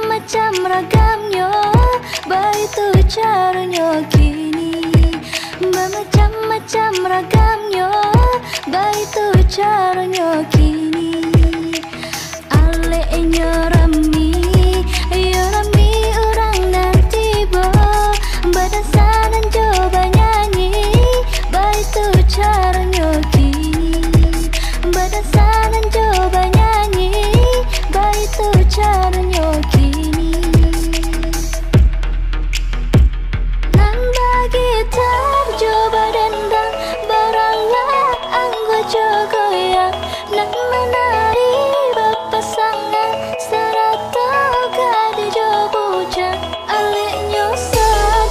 Bermacam-macam ragamnya, baitu caranya kini. Bermacam-macam ragamnya, baitu caranya kini. Aleknya rami, ya rami orang nanti bo. Berdasar dan coba nyanyi, baitu caranya kini. Berdasar dan coba nyanyi, baitu caranya kini. Nan bagi coba dendang, baralah anggo jogoyang. Nan menari berpasangan, serata gadi jobujang. Aleknya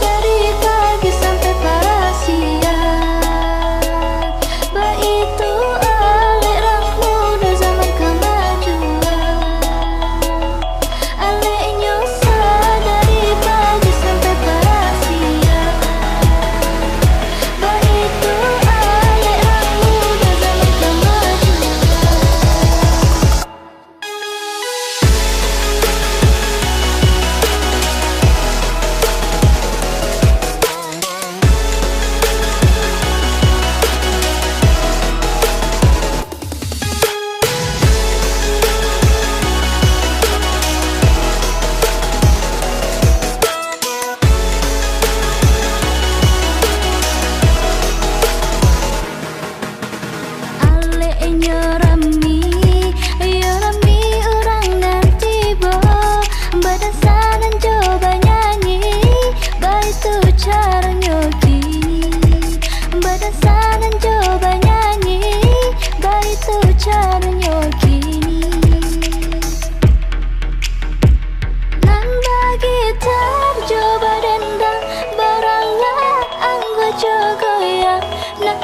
dari pagi sampai para siang. Baitu alek orang muda zaman kemajuan. Aleknya dari pagi sampai para siang. Baitu alek orang muda zaman kemajuan. Aleknya rami, ya rami orang nanti bo. Berdasar dan coba nyanyi, baitu caranya kini. Berdasar dan coba nyanyi, baitu caranya kini. Nan bagi coba dendang, baralah anggo jogoyang. Nan